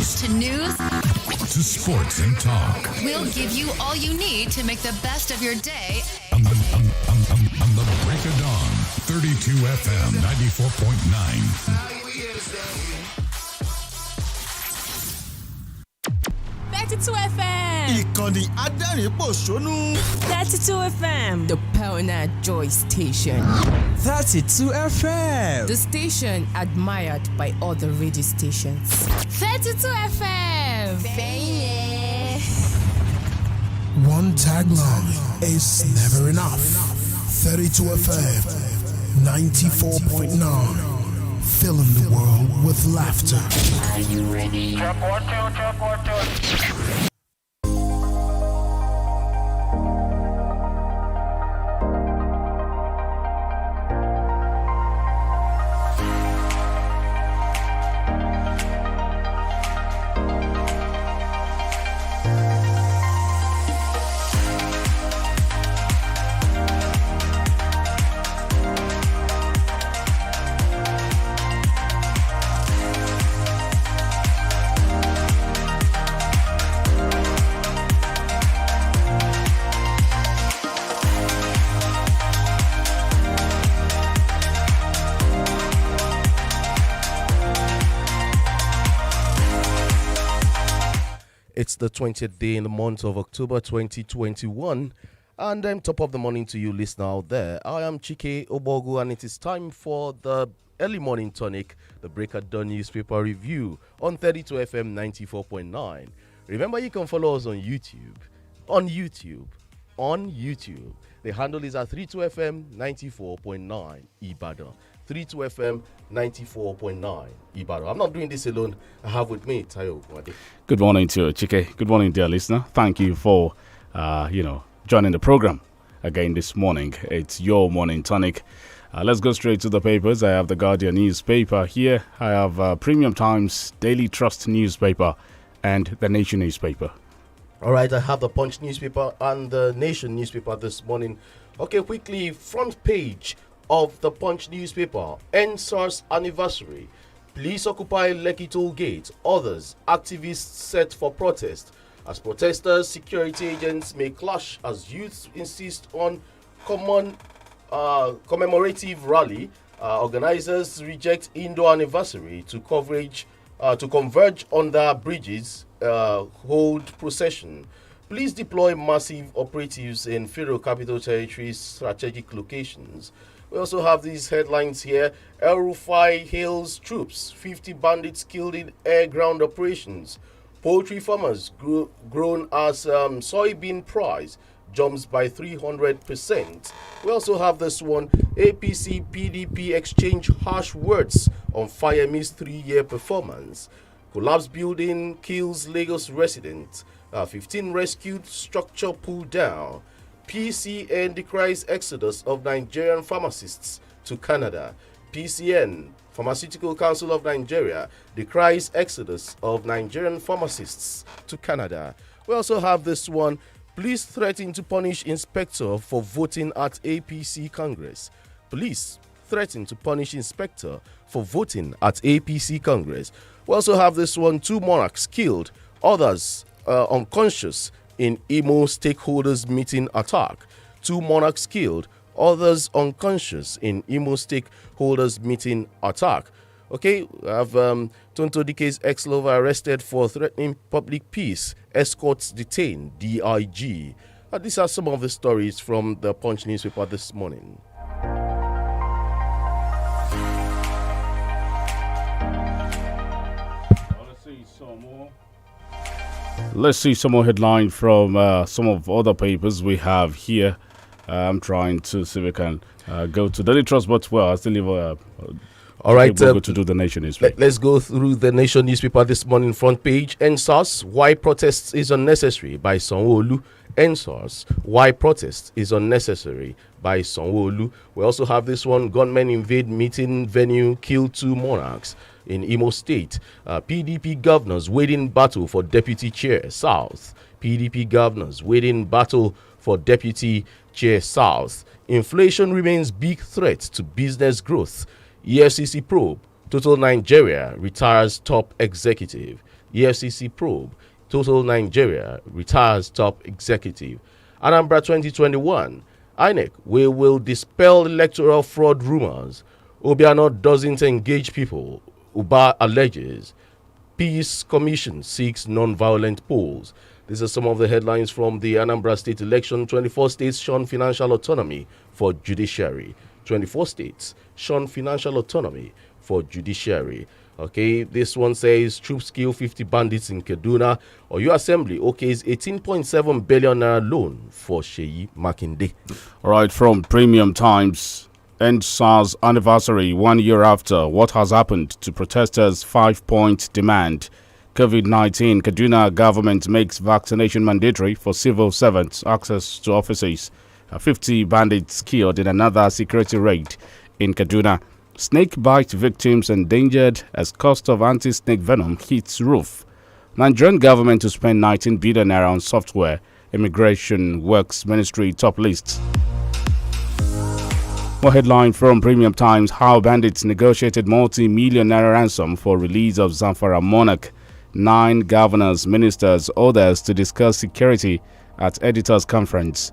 to news to sports and talk. We'll give you all you need to make the best of your day. On the Break of Dawn, 32 FM 94.9. 32 FM. Ìkànnì Adẹ́rìn-Pòṣónú. 32 FM. The Pioneer Joy Station. 32 FM. The station admired by other radio stations. 32 FM. One tagline is never enough. 32 FM 94.9. Filling the world with laughter. Are you ready? Check 1 2, check 1 2. It's the 20th day in the month of October 2021, and I'm top of the morning to you, listener out there. I am Chike Obogu, and it is time for the early morning tonic, the Break of Dawn newspaper review on 32 FM 94.9. Remember, you can follow us on YouTube. The handle is at 32FM 94.9 Ibadan. 32FM 94.9 Ibadan. I'm not doing this alone. I have with me Tayo Wade. Good morning to you, Chike. Good morning, dear listener. Thank you for, joining the program again this morning. It's your morning tonic. Let's go straight to the papers. I have the Guardian newspaper here. I have Premium Times, Daily Trust newspaper, and the Nation newspaper. All right, I have the Punch newspaper and the Nation newspaper this morning. Okay, quickly, front page of the Punch newspaper, NSAR's anniversary. Police occupy Lekki toll gate. Others, activists set for protest. As protesters, security agents may clash as youths insist on commemorative rally. Organizers reject indoor anniversary to converge on their bridges. Hold procession. Police deploy massive operatives in Federal Capital Territory's strategic locations. We also have these headlines here. El Rufai hails troops. 50 bandits killed in air-ground operations. Poultry farmers grown as soybean price jumps by 300%. We also have this one. APC PDP exchange harsh words on Fayemi's 3-year performance. Collapsed building kills Lagos resident. 15 rescued, structure pulled down. PCN decries exodus of Nigerian pharmacists to Canada. PCN, Pharmaceutical Council of Nigeria, decries exodus of Nigerian pharmacists to Canada. We also have this one. Police threaten to punish inspector for voting at APC Congress. Police threaten to punish inspector for voting at APC Congress. We also have this one. 2 monarchs killed, others unconscious in Imo stakeholders meeting attack. 2 monarchs killed, others unconscious in Imo stakeholders meeting attack. Okay, we have Tonto Dike's ex-lover arrested for threatening public peace. Escorts detained DIG. These are some of the stories from the Punch newspaper this morning. Let's see some more headline from some of other papers we have here. I'm trying to see if we can go to Daily Trust, but I still leave. All right, we'll go to the Nation newspaper. Let's go through the Nation newspaper this morning. Front page. NSAS, why protests is unnecessary by Sanwo-Olu. NSAS, why protest is unnecessary by Sanwo-Olu. We also have this one. Gunmen invade meeting venue, kill 2 monarchs in Imo State. PDP governors waiting battle for deputy chair South. PDP governors waiting battle for deputy chair South. Inflation remains big threat to business growth. EFCC probe. Total Nigeria retires top executive. EFCC probe. Total Nigeria retires top executive. Anambra 2021. INEC, we will dispel electoral fraud rumors. Obiano doesn't engage people. Uba alleges. Peace Commission seeks non-violent polls. These are some of the headlines from the Anambra State election. 24 states shun financial autonomy for judiciary. 24 states shun financial autonomy for judiciary. Okay, this one says troops kill 50 bandits in Kaduna. Oyo Assembly okays 18.7 billion naira loan for Sheyi Makinde. All right, from Premium Times. End SARS anniversary 1 year after. What has happened to protesters' 5-point demand? COVID-19. Kaduna government makes vaccination mandatory for civil servants. Access to offices. 50 bandits killed in another security raid in Kaduna. Snake bite victims endangered as cost of anti-snake venom hits roof. Nigerian government to spend 19 billion naira on software. Immigration Works Ministry top list. More headline from Premium Times. How bandits negotiated multi-million naira ransom for release of Zamfara monarch. 9 governors, ministers, others to discuss security at editors' conference.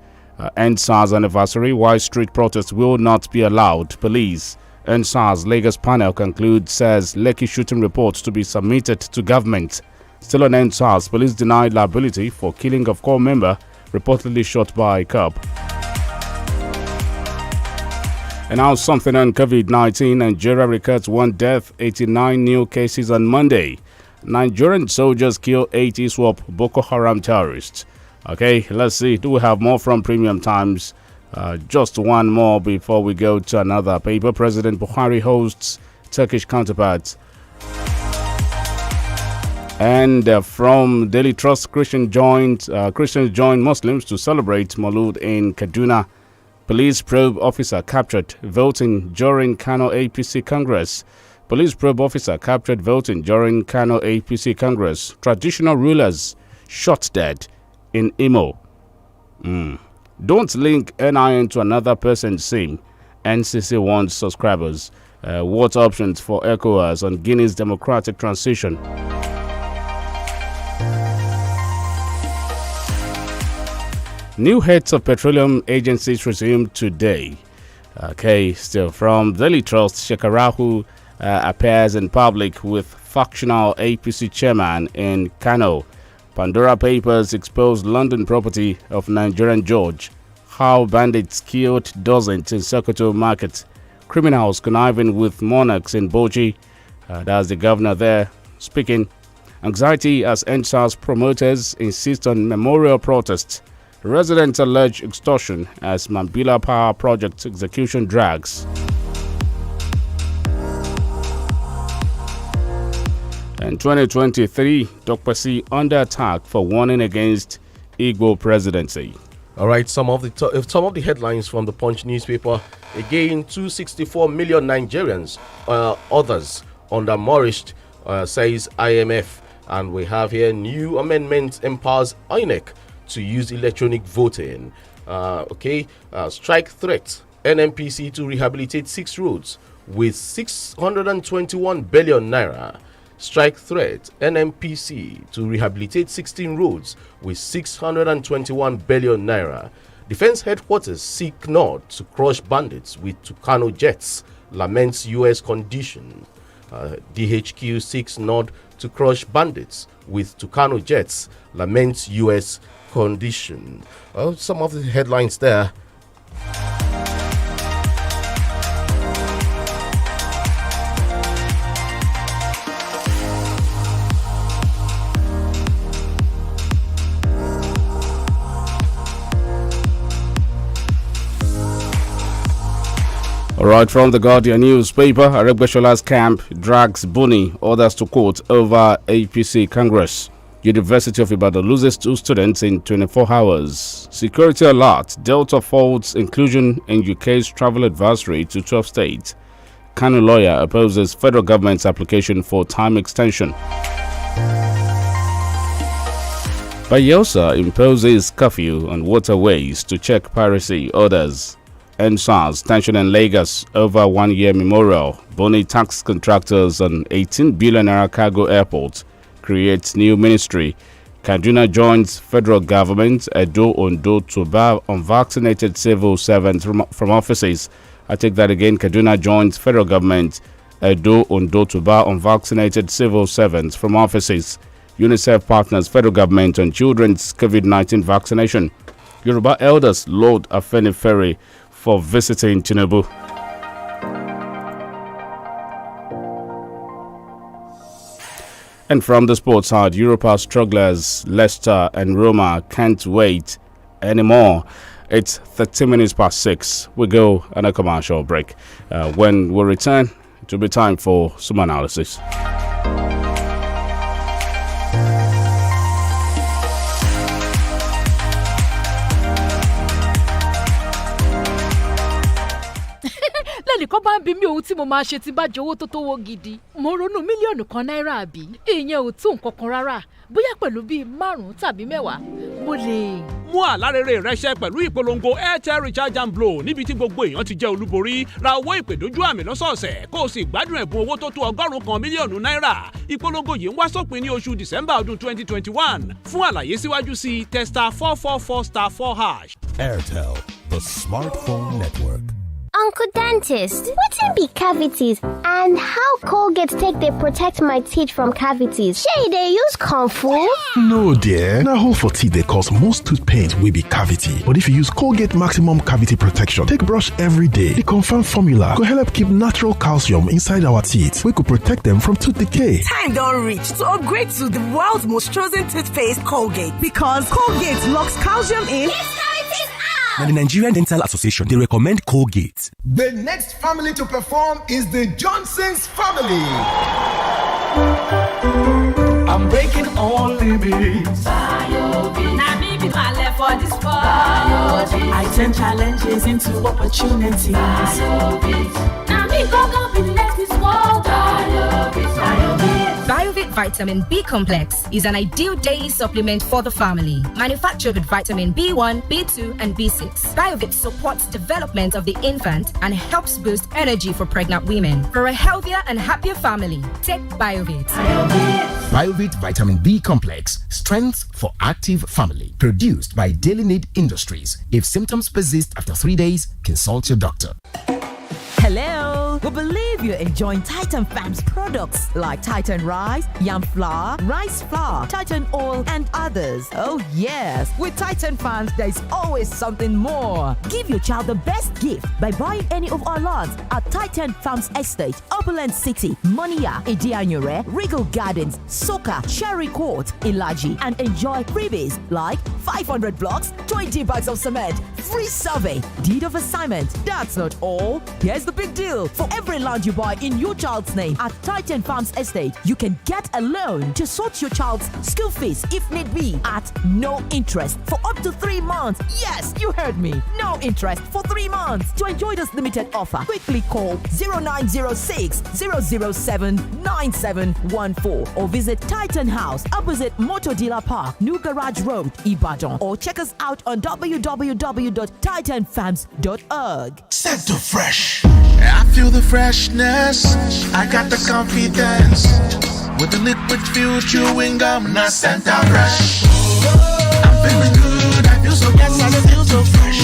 End SARS anniversary. Why street protests will not be allowed. Police. End SARS Lagos panel concludes, says Lekki shooting reports to be submitted to government. Still on End SARS, police denied liability for killing of corps member reportedly shot by cop. And now something on COVID-19. Nigeria records 1 death, 89 new cases on Monday. Nigerian soldiers kill 8 ISWAP Boko Haram terrorists. Okay, let's see. Do we have more from Premium Times? Just one more before we go to another paper. President Buhari hosts Turkish counterparts. And from Daily Trust, Christians joined Muslims to celebrate Maulud in Kaduna. Police probe officer captured voting during Kano APC Congress. Police probe officer captured voting during Kano APC Congress. Traditional rulers shot dead in Imo. Don't link NIN to another person's SIM. NCC wants subscribers. What options for ECOWAS on Guinea's democratic transition? New heads of petroleum agencies resumed today. Okay, still from Daily Trust, Shekarahu appears in public with factional APC chairman in Kano. Pandora Papers exposed London property of Nigerian George. How bandits killed dozens in Sokoto market. Criminals conniving with monarchs in Bochi. That's the governor there speaking. Anxiety as NSAS promoters insist on memorial protests. Residents allege extortion as Mambila Power Project execution drags. In 2023, Dr. C under attack for warning against Igbo presidency. All right, some of the headlines from the Punch newspaper. Again, 264 million Nigerians, others undernourished, says IMF. And we have here new amendment empowers INEC to use electronic voting. Strike threat. NMPC to rehabilitate 6 roads with 621 billion naira. Strike threat. NMPC to rehabilitate 16 roads with 621 billion naira. Defense headquarters seek nod to crush bandits with Tucano jets. Laments U.S. condition. DHQ seeks nod to crush bandits with Tucano jets. Laments U.S. condition. Well, some of the headlines there. All right, from the Guardian newspaper, Aregbeshola's camp drags Buni, others to court over APC Congress. University of Ibadan loses 2 students in 24 hours. Security alert, Delta folds inclusion in UK's travel advisory to 12 states. Kanu lawyer opposes federal government's application for time extension. Bayelsa imposes curfew on waterways to check piracy orders. NSAS tension in Lagos over 1 year memorial. Boni tax contractors on 18 billion naira cargo airport. creates new ministry. Kaduna joins federal government. Edo Ondo to bar unvaccinated civil servants from offices. I take that again. Kaduna joins federal government. Edo Ondo to bar unvaccinated civil servants from offices. UNICEF partners federal government on children's COVID-19 vaccination. Yoruba elders load Afenifere for visiting Tinubu. And from the sports side, Europa strugglers Leicester and Roma can't wait anymore. It's 13 minutes past 6. We go on a commercial break. When we return, it will be time for some analysis. lẹ́nìkan bá ń bi mí ohun tí mo máa ṣe tí bá jẹ owó tó tówó gidi mo ronú mílíọ̀nù kan náírà àbí ìyẹn ò tó nǹkan kan rárá bóyá pẹ̀lú bíi 5 tàbí 10 mo lè. mú àlárèrè rẹ ṣẹ pẹ̀lú ìpolongo airtel recharge and blow níbi tí gbogbo èèyàn ti jẹ́ olúborí ra owó ìpè dójú àmì lọ́sọ̀ọ̀sẹ̀ kó o sì gbádùn ẹ̀bùn owó tó tó 100 mílíọ̀nù náírà. ìpolongo yìí ń wá sópin ní oṣù December ọdún 2021 fún àlàyé síwájú sí testa 444*4#. Airtel, the smartphone network. Uncle Dentist, wetin be cavities and how Colgate take dey protect my teeth from cavities? Shey dey use comfort? No dear, na hole for teeth dey cause most tooth pain wey be cavity. But if you use Colgate Maximum Cavity Protection take brush every day, the confirmed formula go help keep natural calcium inside our teeth wey go protect them from tooth decay. Time don reach to upgrade to the world's most chosen toothpaste, Colgate, because Colgate locks calcium in. Now, the Nigerian Dental Association, they recommend Colgate. The next family to perform is the Johnson's family. I'm breaking all limits. Now me be my left for this sport. I turn challenges into opportunities. Now me go be the next Miss World. Biovit Vitamin B Complex is an ideal daily supplement for the family. Manufactured with vitamin B1, B2, and B6. Biovit supports development of the infant and helps boost energy for pregnant women. For a healthier and happier family, take Biovit. Biovit Vitamin B Complex. Strength for active family. Produced by Daily Need Industries. If symptoms persist after 3 days, consult your doctor. Hello, we believe you're enjoying Titan Farms products like Titan Rice, Yam Flour, Rice Flour, Titan Oil, and others. Oh yes, with Titan Farms, there's always something more. Give your child the best gift by buying any of our lots at Titan Farms Estate, Opulent City, Monia, Idianyure, Regal Gardens, Soka, Cherry Court, Ilaji, and enjoy freebies like 500 blocks, 20 bags of cement, free survey, deed of assignment. That's not all. Here's the big deal. For every land you buy in your child's name at Titan Farms Estate, you can get a loan to sort your child's school fees if need be at no interest for up to 3 months. Yes, you heard me. No interest for 3 months. To enjoy this limited offer, quickly call 0906 007 9714 or visit Titan House opposite Motor Dealer Park, New Garage Road, Ibadan, or check us out on www.titanfarms.org. Set to fresh. I feel the freshness. I got the confidence. With the liquid fuel chewing gum, not Santa Fresh. I'm feeling good. I feel so yes, I feel so fresh.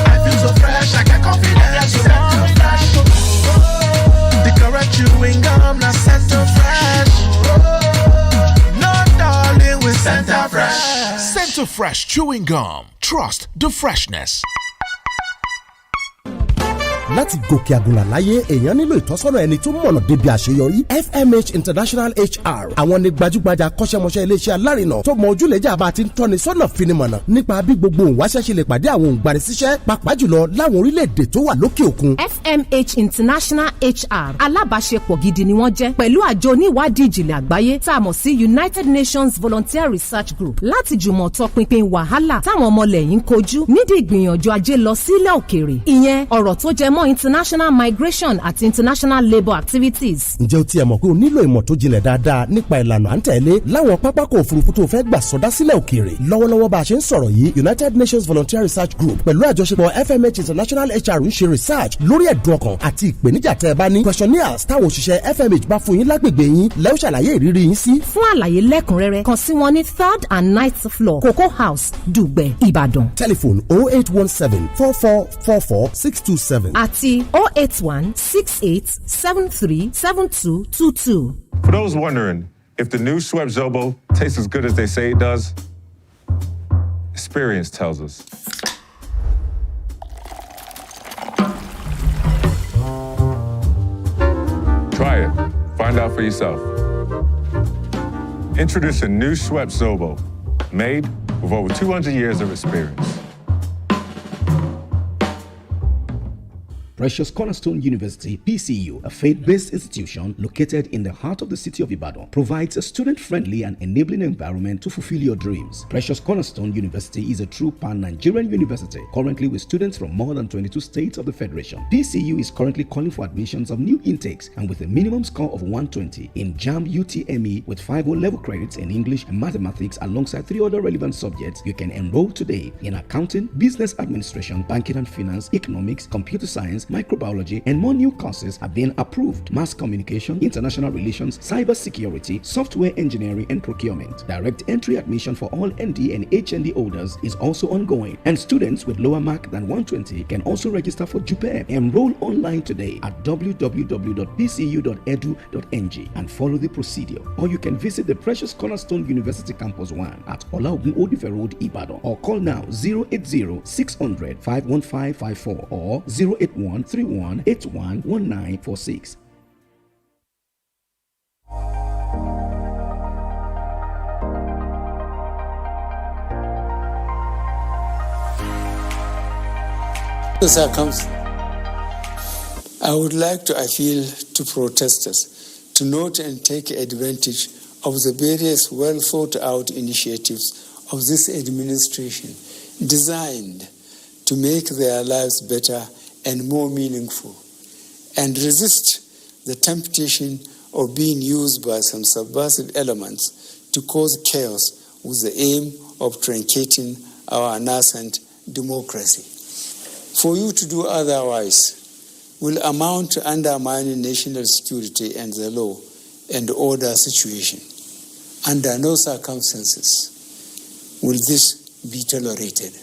I feel so fresh. I got confidence. Santa Fresh. The correct chewing gum, not Santa Fresh. No darling with Santa Fresh. Santa Fresh chewing gum. Trust the freshness. Láti gòkè àgùnlà láyé èèyàn nílò ìtọ́sọ́nà ẹni tó mọ̀nà débi àṣeyọrí. FMH International HR àwọn ni gbajúgbajà akọ́ṣẹ́mọṣẹ́ iléeṣẹ́ alárinà tó mọ ojúlẹ̀jà bá ti ń tọ́ni sọ́nà finimọ̀nà nípa bí gbogbo òǹwáṣẹ́ ṣe lè pàdé àwọn òǹgbanisíṣẹ́ pàápàá jùlọ láwọn orílẹ̀-èdè tó wà lókè òkun. FMH International HR alábàáṣepọ̀ gidi ni wọ́n jẹ́ pẹ̀lú àjọ oníwádìí ìjìnlẹ̀ àgbáyé tá a mọ̀ sí United Nations Volunteer Research Group láti jùmọ̀ tọpinpin wàhálà táwọn ọmọlẹ̀ yìí ń kojú nídìí ìgbìyànjú ajé lọ sílẹ̀ òkèèrè. ìyẹn ọ̀rọ̀ tó jẹ mọ́ international migration àti international labour activities. ǹjẹ́ o tiẹ̀ mọ̀ pé o nílò ìmọ̀ tó jinlẹ̀ dáadáa nípa ìlànà à ń tẹ̀lé láwọn pápákọ̀ òfurufú tó fẹ́ gbà sọdá sílẹ̀ òkèèrè. lọ́wọ́lọ́wọ́ bá a ṣe ń sọ̀rọ̀ yìí United Nations Volunteer Research Group pẹ̀lú àjọṣepọ̀ FMH International HR ń ṣe research lórí ẹ̀dùn ọkàn àti ìpèníjà tẹ́ ẹ bá ní. questionnaires táwọn òṣìṣẹ́ FMH bá fún yín lágbègbè yín lẹ́ ó ṣàlàyé ìrírí yín sí. fún àlàyé lẹ́kùnrẹ́rẹ́ kàn sí wọn ní 3rd and 9th floor Cocoa House Dùgbẹ̀ Ìbàdàn. telephone 0817 4444 627 àti 081 68 73 7222. For those wondering if the new Schweppes Zobo tastes as good as they say it does, experience tells us. Try it. Find out for yourself. Introducing new Schweppes Zobo, made with over 200 years of experience. Precious Cornerstone University, PCU, a faith-based institution located in the heart of the city of Ibadan, provides a student-friendly and enabling environment to fulfill your dreams. Precious Cornerstone University is a true pan-Nigerian university, currently with students from more than 22 states of the Federation. PCU is currently calling for admissions of new intakes, and with a minimum score of 120 in JAMB UTME with 5 O-level credits in English and mathematics alongside 3 other relevant subjects, you can enroll today in accounting, business administration, banking and finance, economics, computer science, microbiology, and more new courses are being approved. Mass communication, international relations, cyber security, software engineering, and procurement. Direct entry admission for all ND and HND holders is also ongoing, and students with lower mark than 120 can also register for JUPEB. Enroll online today at www.pcu.edu.ng and follow the procedure. Or you can visit the Precious Cornerstone University Campus 1 at Olaogun Odife Road, Ibadan, or call now 080 600 51554 or 081 31811946. I would like to appeal to protesters to note and take advantage of the various well thought out initiatives of this administration designed to make their lives better and more meaningful, and resist the temptation of being used by some subversive elements to cause chaos with the aim of truncating our nascent democracy. For you to do otherwise will amount to undermining national security and the law and order situation. Under no circumstances will this be tolerated.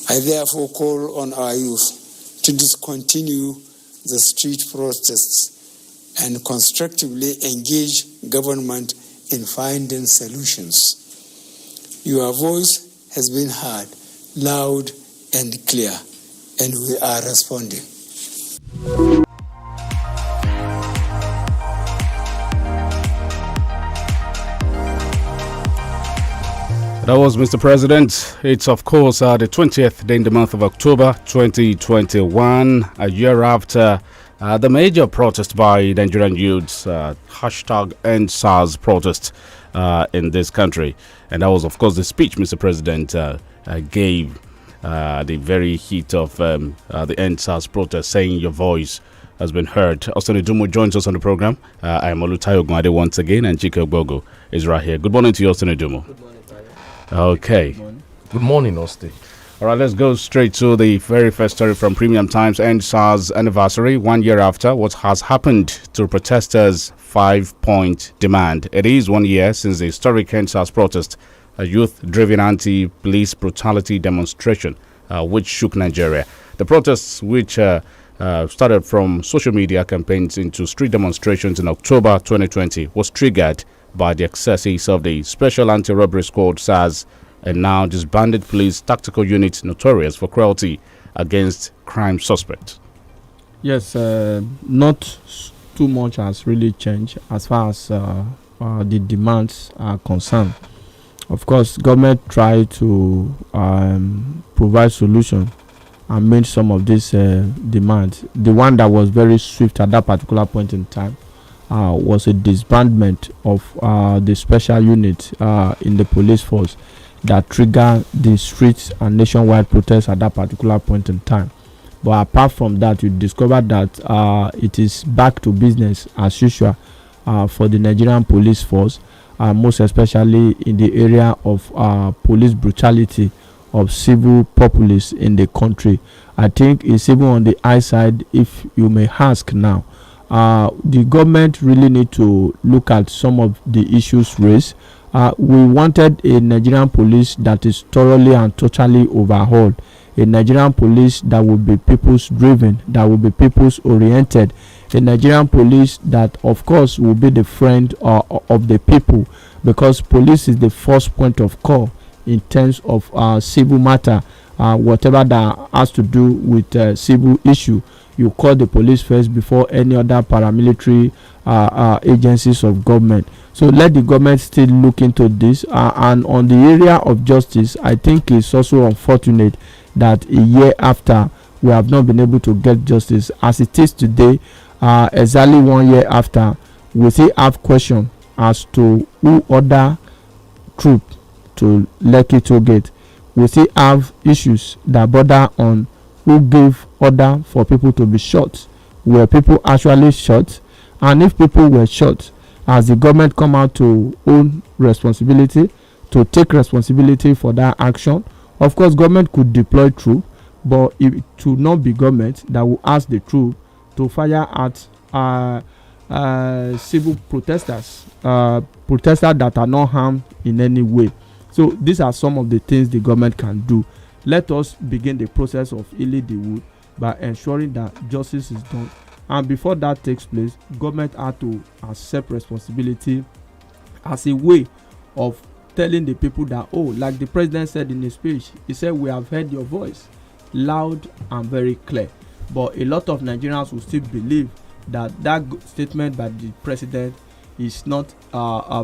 I therefore call on our youth to discontinue the street protests and constructively engage government in finding solutions. Your voice has been heard loud and clear, and we are responding. That was Mr. President. It's, of course, the 20th day in the month of October 2021, a year after the major protest by Nigerian youths, hashtag EndSARS protest in this country. And that was, of course, the speech Mr. President gave the very heat of the EndSARS protest, saying your voice has been heard. Austin Idumo joins us on the program. I am Olutayo Gwade once again, and Chika Bogo is right here. Good morning to you, Austin Idumo. Good morning, Tayo. Okay. Good morning, Austin. All right, let's go straight to the very first story from Premium Times. EndSARS anniversary, 1 year after. What has happened to protesters' 5-point demand? It is 1 year since the historic EndSARS protest, a youth-driven anti-police brutality demonstration which shook Nigeria. The protests, which started from social media campaigns into street demonstrations in October 2020, was triggered by the excesses of the Special Anti-Robbery Squad, SARS, and now disbanded police tactical unit notorious for cruelty against crime suspects. Yes, not too much has really changed as far as the demands are concerned. Of course, government tried to provide solution and made some of these demands. The one that was very swift at that particular point in time was a disbandment of the special unit in the police force that triggered the streets and nationwide protests at that particular point in time. But apart from that, you discover that it is back to business as usual for the Nigerian police force, most especially in the area of police brutality of civil populace in the country. I think it's even on the high side, if you may ask now. The government really need to look at some of the issues raised. We wanted a Nigerian police that is thoroughly and totally overhauled. A Nigerian police that will be people's driven, that will be people's oriented. A Nigerian police that, of course, will be the friend of the people, because police is the first point of call in terms of civil matter, whatever that has to do with civil issue. You call the police first before any other paramilitary agencies of government. So let the government still look into this. And on the area of justice, I think it's also unfortunate that a year after we have not been able to get justice. As it is today, exactly 1 year after, we still have question as to who order troop to Lekki Toll Gate. We still have issues that border on who gave order for people to be shot. Were people actually shot? And if people were shot, has the government come out to own responsibility, to take responsibility for that action? Of course, government could deploy troops, but it should not be government that will ask the troop to fire at civil protesters, protesters that are not harmed in any way. So these are some of the things the government can do. Let us begin the process of healing the wood by ensuring that justice is done. And before that takes place, government had to accept responsibility as a way of telling the people that, oh, like the president said in his speech, he said, we have heard your voice loud and very clear. But a lot of Nigerians will still believe that statement by the president is not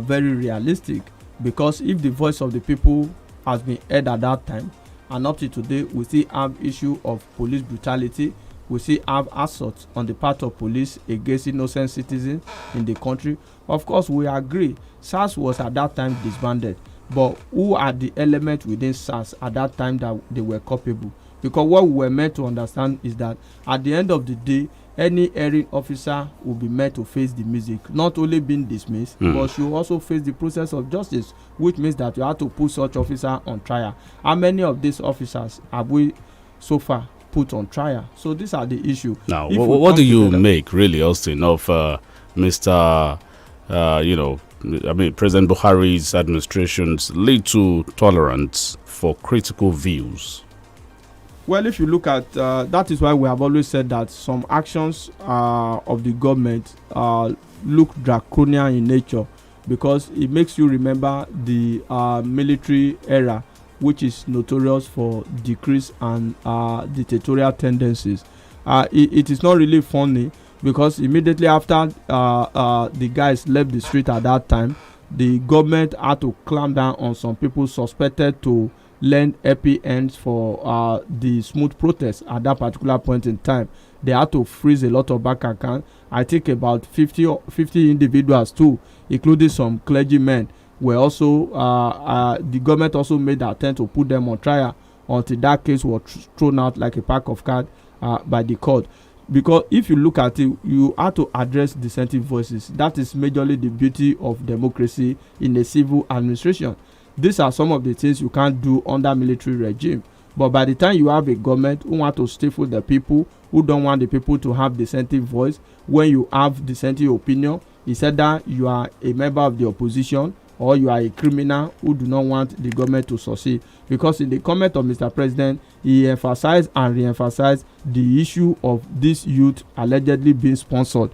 very realistic, because if the voice of the people has been heard at that time, and up to today we still have issue of police brutality, we still have assault on the part of police against innocent citizens in the country. Of course, we agree SARS was at that time disbanded, but who are the elements within SARS at that time that they were culpable? Because what we were meant to understand is that at the end of the day, any erring officer will be meant to face the music, not only being dismissed, but should also face the process of justice, which means that you have to put such officer on trial. How many of these officers have we so far put on trial? So these are the issue. Now, what do you make, really, Austin, of Mr. President Buhari's administration's little tolerance for critical views? Well, if you look at that is why we have always said that some actions of the government look draconian in nature, because it makes you remember the military era, which is notorious for decrease and dictatorial tendencies. It is not really funny, because immediately after the guys left the street at that time, the government had to clamp down on some people suspected to lend happy ends for the smooth protest at that particular point in time. They had to freeze a lot of bank accounts. I think about 50 individuals too, including some clergymen, were also the government also made the attempt to put them on trial until that case was thrown out like a pack of cards by the court. Because if you look at it, you have to address dissenting voices. That is majorly the beauty of democracy in a civil administration. These are some of the things you can't do under military regime. But by the time you have a government who want to stifle the people, who don't want the people to have dissenting voice, when you have dissenting opinion, it's either you are a member of the opposition or you are a criminal who do not want the government to succeed. Because in the comment of Mr. President, he emphasized and re-emphasized the issue of this youth allegedly being sponsored,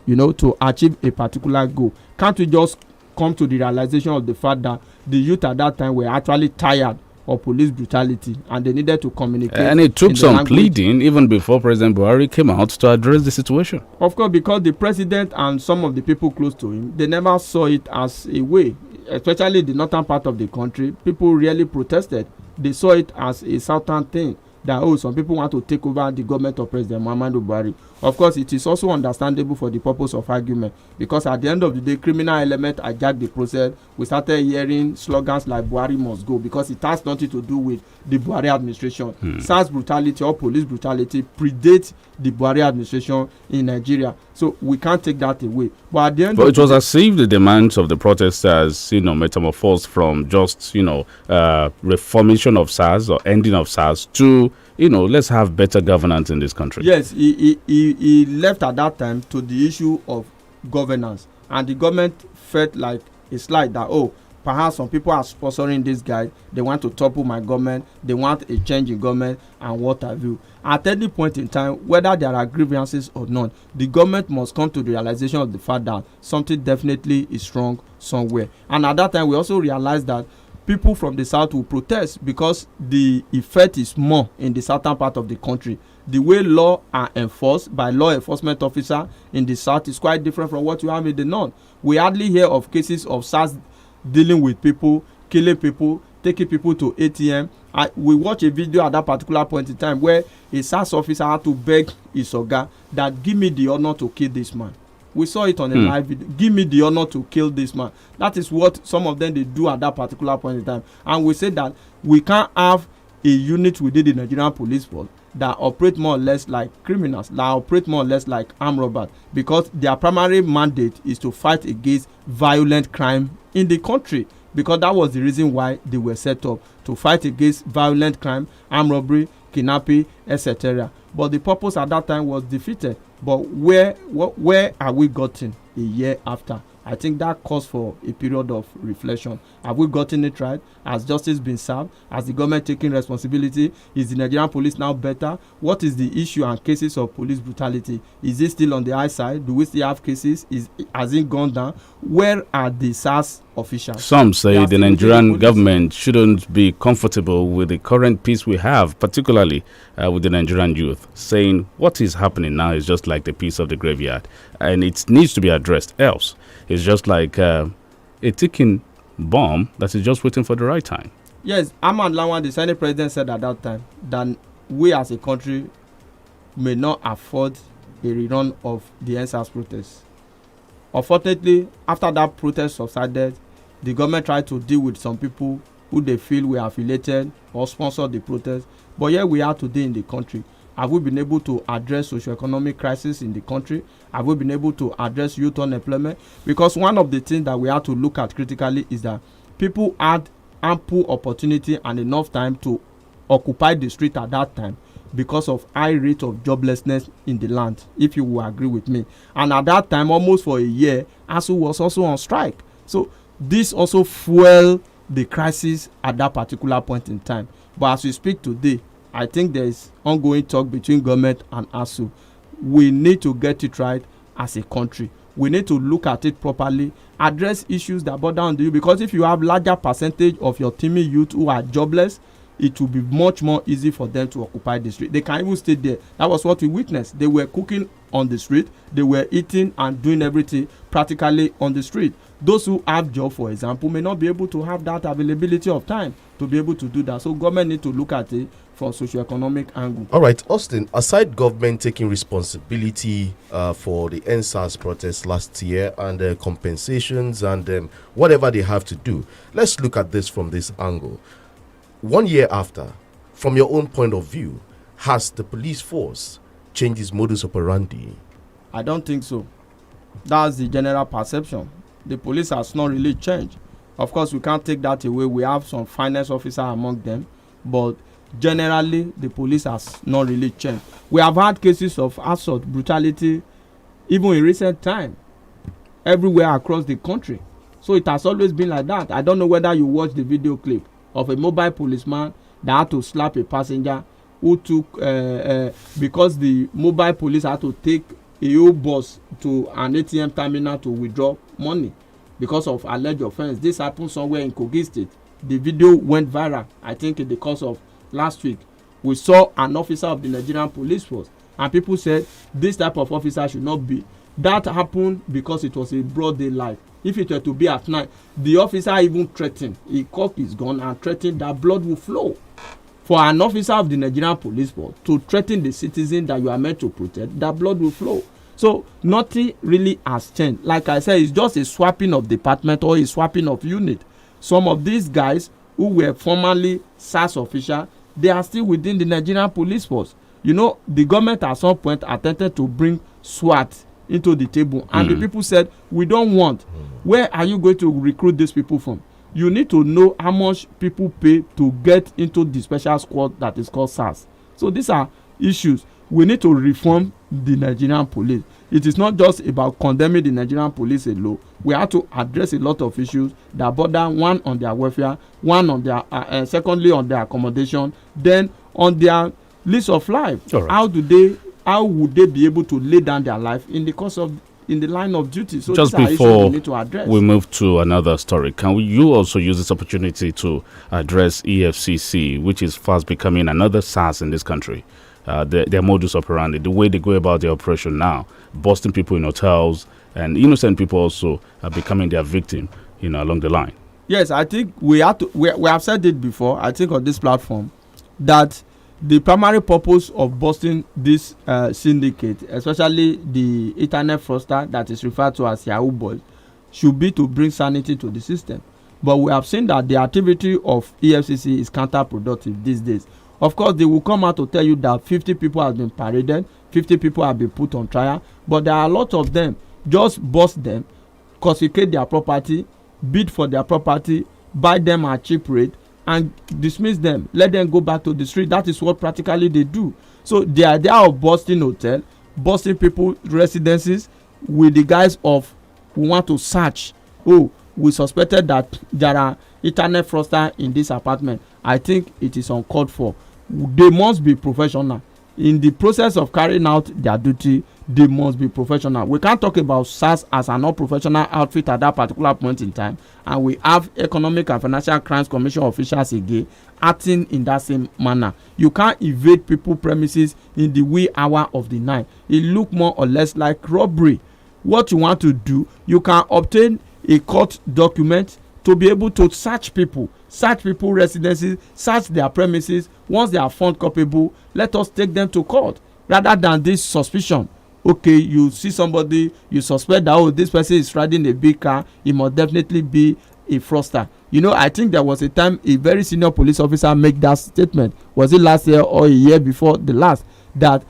to achieve a particular goal. Can't we just come to the realization of the fact that the youth at that time were actually tired of police brutality and they needed to communicate? And it took some pleading even before President Buhari came out to address the situation. Of course, because the president and some of the people close to him, they never saw it as a way, especially the northern part of the country. People really protested. They saw it as a southern thing, that some people want to take over the government of President Muhammadu Buhari. Of course, it is also understandable for the purpose of argument, because at the end of the day, criminal element hijacked the process. We started hearing slogans like Buhari must go, because it has nothing to do with the Buhari administration. SARS brutality or police brutality predates the Buhari administration in Nigeria. So we can't take that away. But at the end it was as if the demands of the protesters, metamorphosed from just, reformation of SARS or ending of SARS to, let's have better governance in this country. Yes, he left at that time to the issue of governance. And the government felt like a slide that, perhaps some people are sponsoring this guy. They want to topple my government. They want a change in government and what have you. At any point in time, whether there are grievances or not, the government must come to the realization of the fact that something definitely is wrong somewhere. And at that time, we also realized that people from the south will protest because the effect is more in the southern part of the country. The way law are enforced by law enforcement officer in the south is quite different from what you have in the north. We hardly hear of cases of SARS dealing with people, killing people, taking people to ATM. We watch a video at that particular point in time where a SARS officer had to beg his oga that give me the honor to kill this man. We saw it on a live video. Give me the honor to kill this man. That is what some of them they do at that particular point in time. And we say that we can't have a unit within the Nigerian police force that operate more or less like criminals, that operate more or less like armed robbers, because their primary mandate is to fight against violent crime in the country, because that was the reason why they were set up, to fight against violent crime, armed robbery, kidnapping, etc. But the purpose at that time was defeated. But where are we gotten a year after? I think that calls for a period of reflection. Have we gotten it right? Has justice been served? Has the government taken responsibility? Is the Nigerian police now better? What is the issue and cases of police brutality? Is it still on the high side? Do we still have cases? Has it gone down? Where are the SARS officials? Some say the Nigerian government shouldn't be comfortable with the current peace we have, particularly with the Nigerian youth, saying what is happening now is just like the peace of the graveyard, and it needs to be addressed. Else, it's just like a ticking bomb that is just waiting for the right time. Yes, Ahmad Lawan, the Senate president, said at that time that we as a country may not afford a rerun of the NSAS protests. Unfortunately, after that protest subsided, the government tried to deal with some people who they feel were affiliated or sponsored the protest. But here we are today in the country. Have we been able to address socio-economic crisis in the country? Have we been able to address youth unemployment? Because one of the things that we have to look at critically is that people had ample opportunity and enough time to occupy the street at that time because of high rate of joblessness in the land, if you will agree with me. And at that time, almost for a year, ASU was also on strike. So this also fueled the crisis at that particular point in time. But as we speak today, I think there is ongoing talk between government and ASU. We need to get it right as a country. We need to look at it properly, address issues that bother on you, because if you have larger percentage of your teeming youth who are jobless, it will be much more easy for them to occupy the street. They can even stay there. That was what we witnessed. They were cooking on the street. They were eating and doing everything practically on the street. Those who have job, for example, may not be able to have that availability of time to be able to do that. So government need to look at it from socio-economic angle. All right, Austin, aside government taking responsibility for the NSAS protests last year and compensations and whatever they have to do, let's look at this from this angle. 1 year after, from your own point of view, has the police force changed its modus operandi? I don't think so. That's the general perception. The police has not really changed. Of course, we can't take that away. We have some finance officers among them, but generally, the police has not really changed. We have had cases of assault, brutality, even in recent time, everywhere across the country. So it has always been like that. I don't know whether you watched the video clip of a mobile policeman that had to slap a passenger who took, because the mobile police had to take a whole bus to an ATM terminal to withdraw money because of alleged offense. This happened somewhere in Kogi State. The video went viral, I think, in the course of last week. We saw an officer of the Nigerian police force, and people said this type of officer should not be. That happened because it was a broad daylight. If it were to be at night, the officer even threatened. He cocked his gun and threatened that blood will flow. for an officer of the Nigerian police force to threaten the citizen that you are meant to protect, that blood will flow. So nothing really has changed. Like I said, it's just a swapping of department or a swapping of unit. Some of these guys who were formerly SAS officials, they are still within the Nigerian police force. You know, the government at some point attempted to bring SWAT into the table, and the people said, we don't want. Where are you going to recruit these people from? You need to know how much people pay to get into the special squad that is called SAS. So these are issues. We need to reform the Nigerian police. It is not just about condemning the Nigerian police alone. We have to address a lot of issues that border, one on their welfare, one on their secondly on their accommodation, then on their list of life. Right. How would they be able to lay down their life in the line of duty? So just before we need to address. We move to another story, can you also use this opportunity to address EFCC, which is fast becoming another SARS in this country? Their modus operandi, the way they go about their operation now, busting people in hotels, and innocent people also are becoming their victim, along the line. Yes, I think we have said it before, I think on this platform, that the primary purpose of busting this syndicate, especially the internet fraudster that is referred to as Yahoo Boys, should be to bring sanity to the system. But we have seen that the activity of EFCC is counterproductive these days. Of course, they will come out to tell you that 50 people have been paraded, 50 people have been put on trial, but there are a lot of them. Just bust them, confiscate their property, bid for their property, buy them at cheap rate, and dismiss them, let them go back to the street. That is what practically they do. So the idea of busting hotel, busting people residences with the guise of we want to search. Oh, we suspected that there are internet fraudsters in this apartment. I think it is uncalled for. They must be professional. In the process of carrying out their duty, they must be professional. We can't talk about SARS as an non-professional outfit at that particular point in time, and we have Economic and Financial Crimes Commission officials again acting in that same manner. You can't evade people premises in the wee hour of the night. It look more or less like robbery. What you want to do, you can obtain a court document to be able to search people residences, search their premises. Once they are found culpable, let us take them to court, rather than this suspicion. Okay, you see somebody, you suspect that, this person is riding a big car, he must definitely be a fraudster. I think there was a time a very senior police officer made that statement. Was it last year or a year before the last? That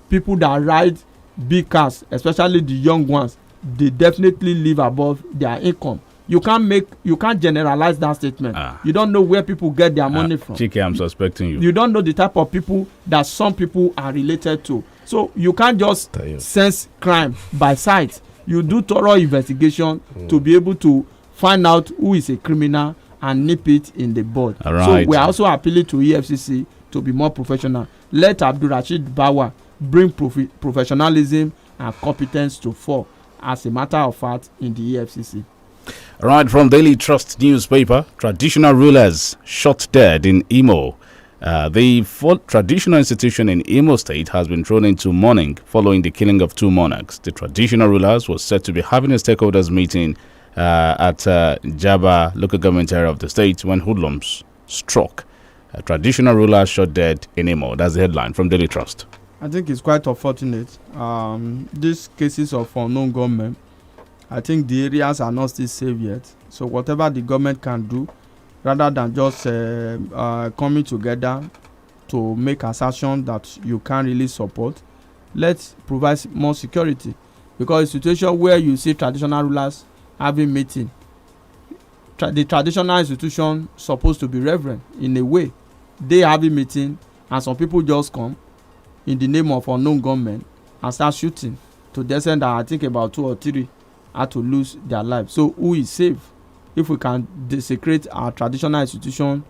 people that ride big cars, especially the young ones, they definitely live above their income. You can't generalize that statement. You don't know where people get their money from. Chike, I'm suspecting you. You don't know the type of people that some people are related to. So you can't just sense crime by sight. You do thorough investigation to be able to find out who is a criminal and nip it in the bud. Right. So we are also appealing to EFCC to be more professional. Let Abdul Rashid Bawa bring professionalism and competence to fore, as a matter of fact, in the EFCC. Right, from Daily Trust newspaper, traditional rulers shot dead in Imo. The traditional institution in Imo State has been thrown into mourning following the killing of two monarchs. The traditional rulers was said to be having a stakeholders meeting at Jaba local government area of the state when hoodlums struck. A traditional ruler shot dead in Imo. That's the headline from Daily Trust. I think it's quite unfortunate. These cases of unknown gunmen, I think the areas are not still safe yet. So whatever the government can do, rather than just coming together to make assertion that you can't really support, let's provide more security. Because a situation where you see traditional rulers having meeting, the traditional institution supposed to be reverent in a way. They having meeting and some people just come in the name of unknown gunmen and start shooting to the extent that I think about 2 or 3 had to lose their lives. So who is safe if we can desecrate our traditional institution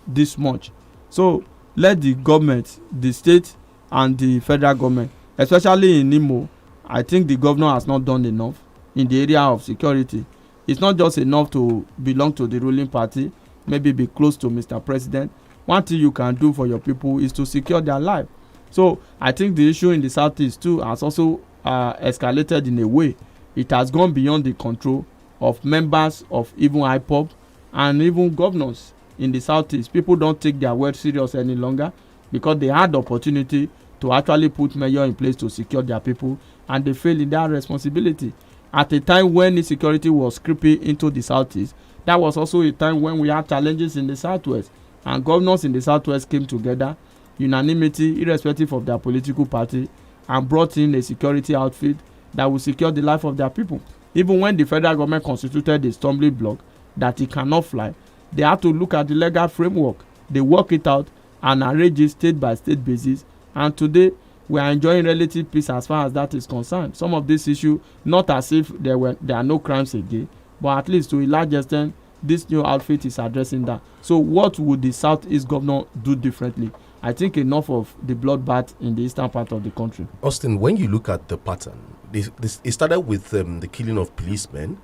this much? So let the government, the state and the federal government, especially in Imo, I think the governor has not done enough in the area of security. It's not just enough to belong to the ruling party, maybe be close to Mr. President. One thing you can do for your people is to secure their life. So I think the issue in the southeast too has also escalated in a way. It has gone beyond the control of members of even IPOB and even governors in the southeast, people don't take their word serious any longer because they had the opportunity to actually put measures in place to secure their people, and they failed in that responsibility. At a time when insecurity was creeping into the southeast, that was also a time when we had challenges in the southwest, and governors in the southwest came together, unanimity, irrespective of their political party, and brought in a security outfit that will secure the life of their people. Even when the federal government constituted a stumbling block that it cannot fly, they had to look at the legal framework. They work it out and arrange it state by state basis, and today we are enjoying relative peace as far as that is concerned. Some of these issues, not as if there are no crimes again, but at least to a large extent, this new outfit is addressing that. So what would the southeast governor do differently? I think enough of the bloodbath in the eastern part of the country. Austin, when you look at the pattern, it started with the killing of policemen,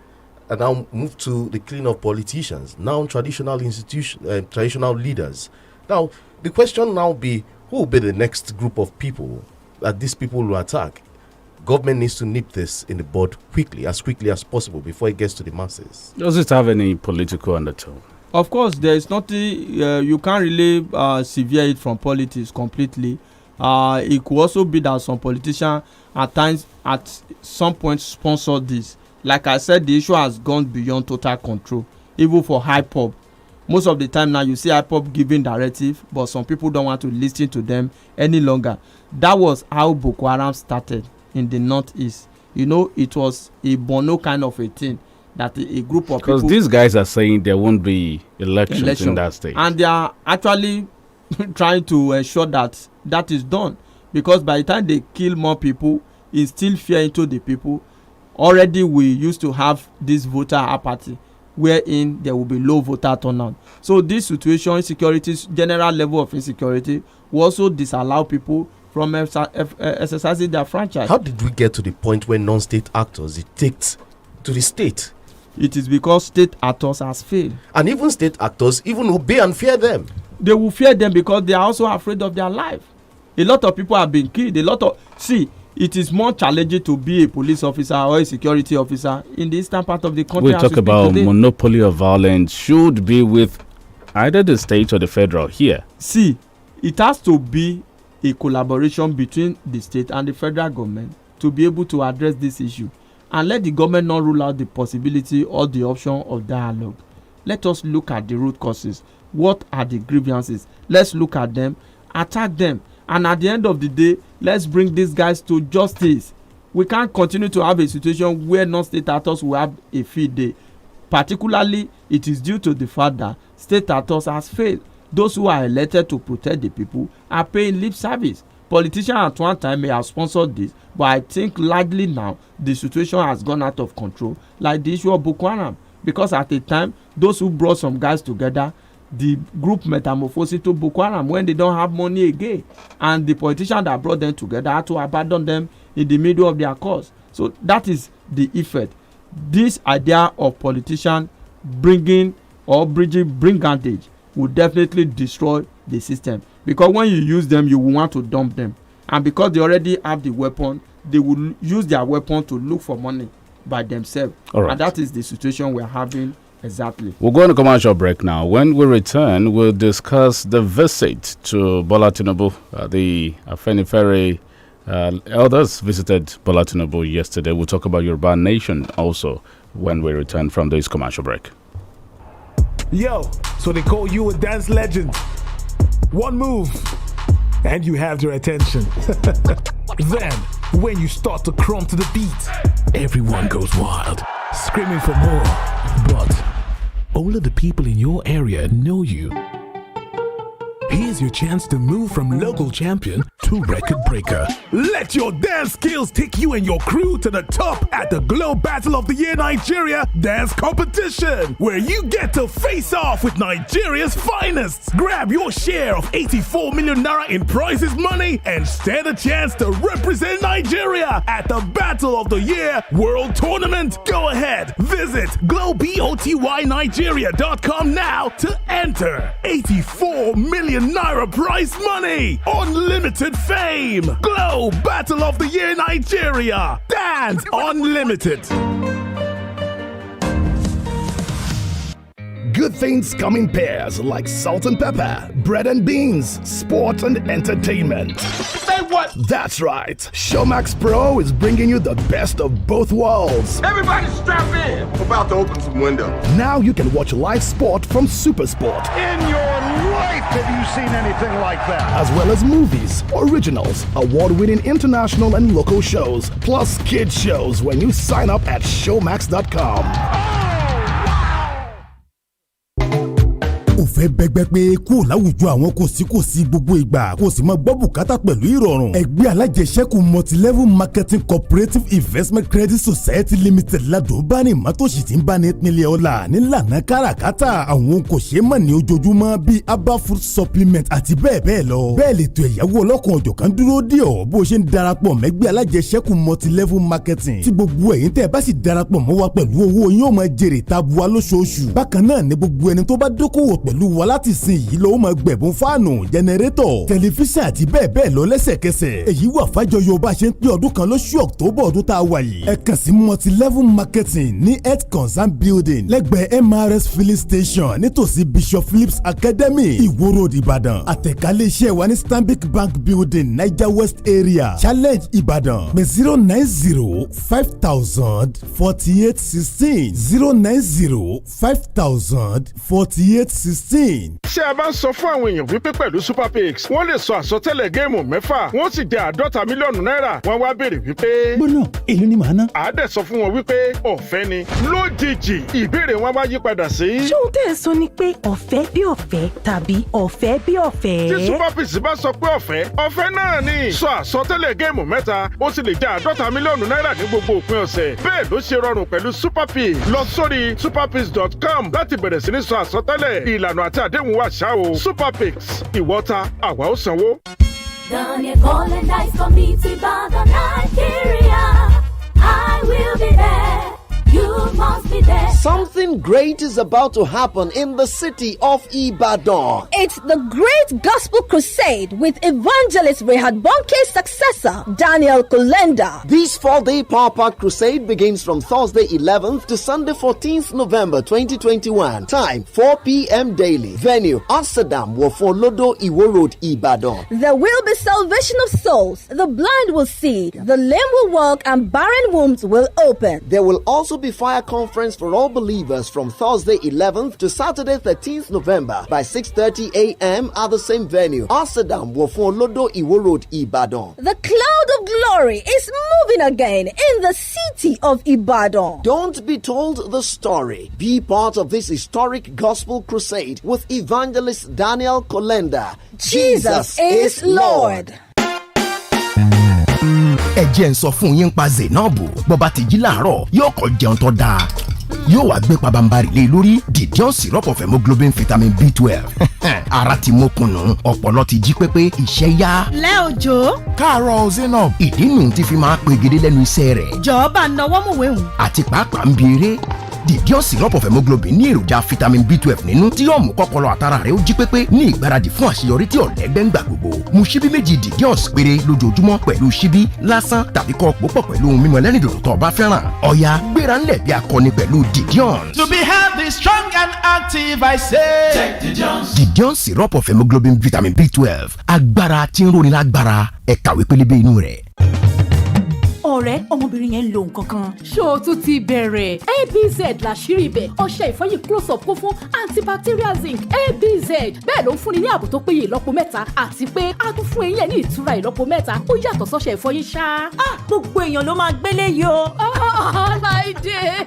and now moved to the killing of politicians, now traditional traditional leaders. Now, the question now be, who will be the next group of people that these people will attack? Government needs to nip this in the bud quickly as possible before it gets to the masses. Does it have any political undertone? Of course, there is nothing, you can't really sever it from politics completely. It could also be that some politicians at times, at some point, sponsor this. Like I said, the issue has gone beyond total control, even for IPOB. Most of the time now, you see IPOB giving directive, but some people don't want to listen to them any longer. That was how Boko Haram started in the northeast. You know, it was a Bono kind of a thing, that a group of people... Because these guys are saying there won't be elections in that state. And they are actually trying to ensure that that is done. Because by the time they kill more people, instill fear into the people, already we used to have this voter apathy, wherein there will be low voter turnout. So this situation, insecurity, general level of insecurity, will also disallow people from exercising their franchise. How did we get to the point where non-state actors dictate to the state? It is because state actors has failed. And even state actors even obey and fear them. They will fear them because they are also afraid of their life. A lot of people have been killed. It is more challenging to be a police officer or a security officer in the eastern part of the country. We talk about monopoly of violence should be with either the state or the federal here. See, it has to be a collaboration between the state and the federal government to be able to address this issue. And let the government not rule out the possibility or the option of dialogue. Let us look at the root causes. What are the grievances? Let's look at them, attack them. And at the end of the day, let's bring these guys to justice. We can't continue to have a situation where non-state actors will have a field day. Particularly, it is due to the fact that state actors has failed. Those who are elected to protect the people are paying lip service. Politicians at one time may have sponsored this, but I think largely now the situation has gone out of control, like the issue of Boko Haram. Because at the time, those who brought some guys together, the group metamorphosed to Boko Haram when they don't have money again, and the politicians that brought them together had to abandon them in the middle of their cause. So that is the effect. This idea of politicians bringing brigandage will definitely destroy the system, because when you use them, you will want to dump them, and because they already have the weapon, they will use their weapon to look for money by themselves. All right. And that is the situation we're having. Exactly. We'll go on a commercial break now. When we return, we'll discuss the visit to Bola Tinubu. The Afenifere elders visited Bola Tinubu yesterday. We'll talk about Yoruba Nation also when we return from this commercial break. Yo, so they call you a dance legend. One move, and you have their attention. Then, when you start to crumb to the beat, everyone goes wild, screaming for more. But all of the people in your area know you. Here's your chance to move from local champion to record breaker. Let your dance skills take you and your crew to the top at the Globe Battle of the Year Nigeria Dance Competition, where you get to face off with Nigeria's finest. Grab your share of 84 million naira in prizes money and stand a chance to represent Nigeria at the Battle of the Year World Tournament. Go ahead, visit globebotynigeria.com now to enter. 84 million naira prize money, unlimited fame. Glow Battle of the Year Nigeria. Dance Unlimited. Good things come in pairs like salt and pepper, bread and beans, sports and entertainment. Say what? That's right. Showmax Pro is bringing you the best of both worlds. Everybody strap in. I'm about to open some windows. Now you can watch live sport from Super Sport. In your life have you seen anything like that? As well as movies, originals, award-winning international and local shows, plus kids shows when you sign up at showmax.com. Ó fẹ́ bẹ́gbẹ́ pé kó láwùjọ àwọn kòsíkòsí gbogbo ìgbà kó sì máa gbọ́ bùkátà pẹ̀lú ìrọ̀rùn. Ẹgbẹ́ alájẹsẹ́kù multilevel marketing cooperative investment credit society limited ládùn bá ní ìmọ̀tòṣì tí ń bá ní ìpínlẹ̀ ọ̀la nílànà káràkátà àwọn kò ṣeé mọ̀ ní ojoojúmọ́ bíi herbal food supplement àti bẹ́ẹ̀ bẹ́ẹ̀ lọ. Bẹ́ẹ̀ lè tó ẹ̀yáwó ọlọ́kan ọ̀jọ̀kan dúró dè ọ́ bó ṣe ń darapọ̀ mẹ́gbẹ́ alájẹsẹ́kù multilevel marketing tí gbogbo ẹ̀yin tẹ́ bá sì darapọ̀ mọ́ wa pẹ̀lú owó yín ó máa jèrè tabua lóṣooṣù. Bákan náà ni gbogbo ẹni tó bá dókòwò pẹ̀lú wa láti sin yìí ló máa gbẹ̀bùn fáànù jẹnẹrétọ̀ tẹlifíṣàn àti bẹ́ẹ̀ bẹ́ẹ̀ lọ lẹ́sẹ̀kẹsẹ̀. Èyí wà fájọyọ̀ bá ṣe ń pé ọdún kan lóṣù October ọdún tá a wà yìí. Ẹ kàn sí multilevel marketing ní health concern building lẹ́gbẹ̀ẹ́ MRS filling station nítòsí Bishop Phillips Academy Ìwó Road Ìbàdàn. Àtẹ̀kálẹ̀ iṣẹ́ wa ní Stanbic Bank building Niger West area Challenge Ìbàdàn pé 090-5000-4816 090-5000-4816. Ṣé a bá ń sọ fún àwọn èèyàn wípé pẹ̀lú Super Picks wọ́n lè sọ àsọtẹ́lẹ̀ géèmù mẹ́fà wọ́n sì jẹ $50 million wọ́n wá béèrè wípé. gbọ́nà èló ni màá ná. àádẹ́ sọ fún wọn wípé ọ̀fẹ́ ni lójijì ìbéèrè wọn wá yí padà sí. ṣé o tẹ́ ẹ sọ ni pé ọ̀fẹ́ bí ọ̀fẹ́ tàbí ọ̀fẹ́ bí ọ̀fẹ́. tí Super Picks bá sọ pé ọ̀fẹ́ náà ni. sọ àsọtẹ́lẹ̀ géèmù mẹ́ta ó sì lè jẹ $50 million ní gbogbo òpin ọ̀sẹ̀. bẹ́ẹ̀ ló ṣe rọrùn pẹ̀lú Super Picks. lọ sórí superpicks.com láti bẹ̀rẹ̀ sí ní sọ àsọtẹ́lẹ̀ ìlànà àti àdéhùn wà ṣá o. Super Picks ìwọ́ta àwa ó sanwó. Daniel Colin Dice Committee Ibadan, Nigeria. I will be there. You must be there. Something great is about to happen in the city of Ibadan. It's the Great Gospel Crusade with evangelist Rehad Bonke's successor, Daniel Kolenda. This 4-day power-packed crusade begins from Thursday 11th to Sunday 14th November 2021. Time 4 p.m. daily. Venue Amsterdam, Wofolodo, Iwo Road, Ibadan. There will be salvation of souls. The blind will see, the lame will walk, and barren wombs will open. There will also be fire conference for all believers from Thursday 11th to Saturday 13th November by 6:30 a.m. at the same venue. Amsterdam, Wofolodo, Iwo Road, Ibadan. The cloud of glory is moving again in the city of Ibadan. Don't be told the story. Be part of this historic gospel crusade with evangelist Daniel Kolenda. Jesus is Lord. Ẹ jẹ́ n sọ fún yín pa Zainabu bó bá ti jí láàárọ̀ yóò kọ́ jẹun tó dáa yóò wá gbé pabambarì lé lórí Didion syrup of hemoglobin vitamin B12 ara ti mókùnù ọpọlọ ti jí pépé iṣẹ́ yá. lẹ́ òjò. káàárọ̀ Zainab ìdí nù ti fi máa pegedé lẹ́nu iṣẹ́ rẹ̀. jọ̀ọ́ bá náwó mọ̀wé hùn. àti pàápàá ń bi eré Didion syrup of hemoglobin ní èròjà vitamin B12 nínú tí yóò mú kọ́pọlọ àtàrà rẹ̀ ó jí pépé ní ìgbáradì fún àṣeyọrí tí ọ̀lẹ́gbẹ́ ń gbà gbogbo. mu ṣíbí méjì Didion péré lójoojúmọ́ pẹ̀lú ṣíbí lásán tàbí kọ́ pòpọ̀ pẹ̀lú ohun mímu ẹlẹ́rìndòdò tó o bá fẹ́ràn. ọ̀yá gbéra ńlẹ̀ bí akọni pẹ̀lú Didion. To be healthy, strong and active, I say. Take Didion. Didion syrup of hemoglobin vitamin B12 agbára tí ń roni lágbára ẹ kàwé pélébé inú rẹ̀. ọ̀rẹ́ ọmọbìnrin yẹn ń lo nǹkan kan. ṣó o tún ti bẹ̀rẹ̀ abz làṣírí ibẹ̀ ọṣẹ ìfọyín close up kún fún antibacterial zinc abz bẹ́ẹ̀ ló ń fúnni ní ààbò tó péye ìlọ́po mẹ́ta àti pé a tún fún eyín ẹ̀ ní ìtura ìlọ́po mẹ́ta ó yàtọ̀ sọ́ṣẹ ìfọyín ṣá. gbogbo èèyàn ló máa gbélé yìí o. láìdé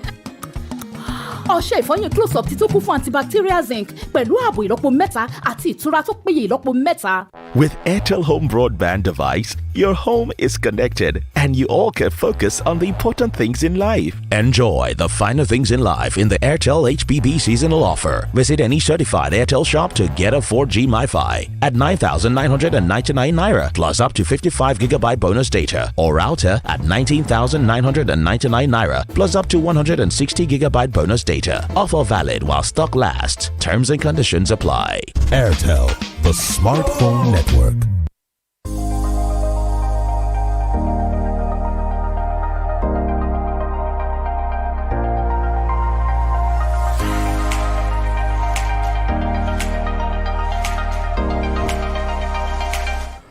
ọṣẹ ìfọyín close up ti tún kún fún antibacterial zinc pẹ̀lú ààbò ìlọ́po mẹ́ta àti ìtura tó péye ìlọ́po mẹ́ta. With INT'L Home Broadband device, your home is connected and you all can focus on the important things in life. Enjoy the finer things in life in the INT'L HBB seasonal offer. Visit any certified INT'L shop to get a 4G MiFi at 9,999 Naira plus up to 55 gigabyte bonus data, or router at 19,999 Naira plus up to 160 gigabyte bonus data. Offer valid while stock lasts. Terms and conditions apply. INT'L, the smartphone network.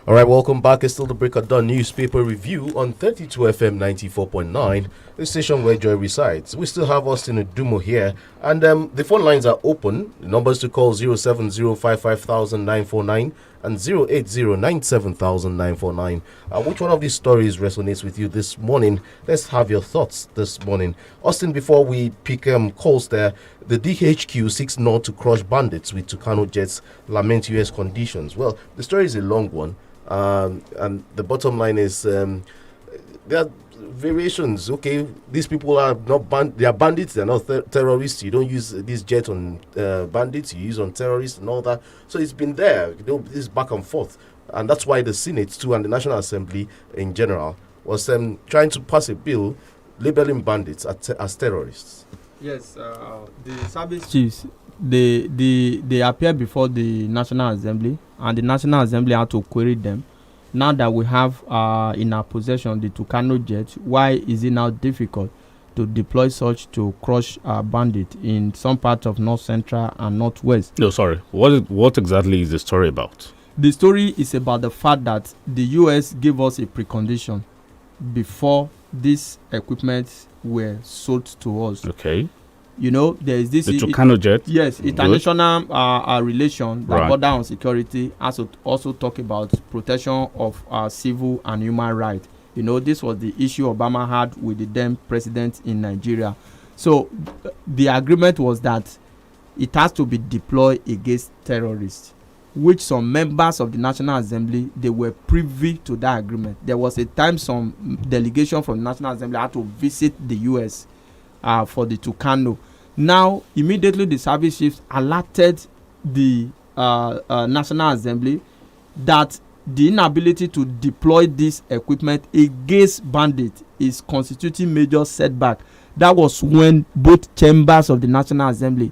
All right, welcome back. It's still the Break of Dawn newspaper review on 32 FM 94.9, the station where joy resides. We still have Austin Udumo here, and the phone lines are open. The numbers to call 070550949 and 080970949. Which one of these stories resonates with you this morning? Let's have your thoughts this morning. Austin, before we pick calls there, the DHQ seeks not to crush bandits with Tucano jets, lament US conditions. Well, the story is a long one. And the bottom line is there are variations. Okay, these people are not they are bandits, they're not terrorists. You don't use this jet on bandits, you use on terrorists and all that. So it's been there, this back and forth. And that's why the Senate too and the National Assembly in general was trying to pass a bill labeling bandits as terrorists. Yes, the service chiefs, they appear before the National Assembly, and the National Assembly had to query them. Now that we have in our possession the Tucano jet, why is it now difficult to deploy such to crush bandits in some parts of North Central and Northwest? No, sorry. What exactly is the story about? The story is about the fact that the US gave us a precondition before these equipment were sold to us. Okay. You know, there is this... The Tucano jet? Yes, international relation that border on security also talk about protection of civil and human rights. You know, this was the issue Obama had with the then president in Nigeria. So the agreement was that it has to be deployed against terrorists, which some members of the National Assembly, they were privy to that agreement. There was a time some delegation from the National Assembly had to visit the US for the Tucano. Now, immediately the service chiefs alerted the National Assembly that the inability to deploy this equipment against bandits is constituting major setback. That was when both chambers of the National Assembly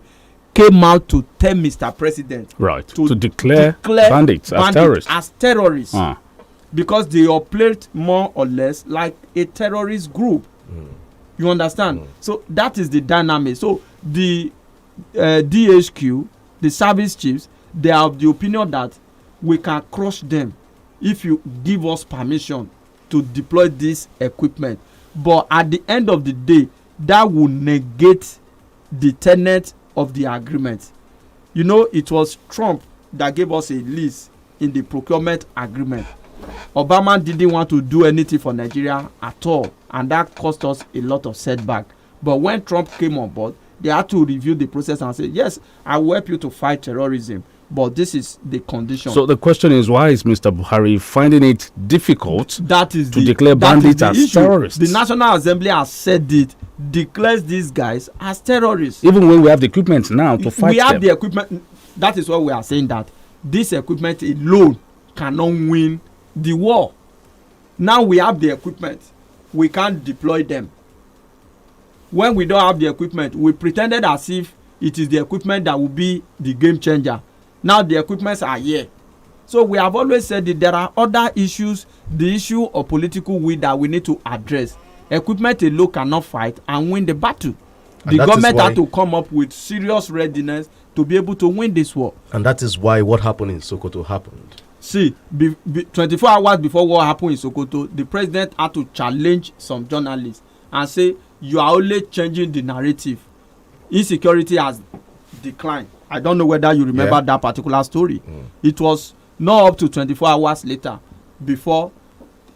came out to tell Mr. President to declare bandits as terrorists. Because they operate more or less like a terrorist group. You understand? So that is the dynamic. So the DHQ, the service chiefs, they have the opinion that we can crush them if you give us permission to deploy this equipment. But at the end of the day, that will negate the tenet of the agreement. You know, it was Trump that gave us a list in the procurement agreement. Obama didn't want to do anything for Nigeria at all, and that cost us a lot of setback. But when Trump came on board, they had to review the process and say, yes, I will help you to fight terrorism, but this is the condition. So the question is, why is Mr. Buhari finding it difficult to declare bandits as terrorists? The National Assembly has said it, declares these guys as terrorists. Even when we have the equipment now to fight them. We have the equipment. That is why we are saying that this equipment alone cannot win the war. Now we have the equipment, we can't deploy them. When we don't have the equipment, we pretended as if it is the equipment that will be the game changer. Now the equipments are here. So we have always said that there are other issues, the issue of political will that we need to address. Equipment alone cannot fight and win the battle. The government had to come up with serious readiness to be able to win this war. And that is why what happened in Sokoto happened. See, 24 hours before what happened in Sokoto, the president had to challenge some journalists and say, you are only changing the narrative. Insecurity has declined. I don't know whether you remember that particular story. It was not up to 24 hours later before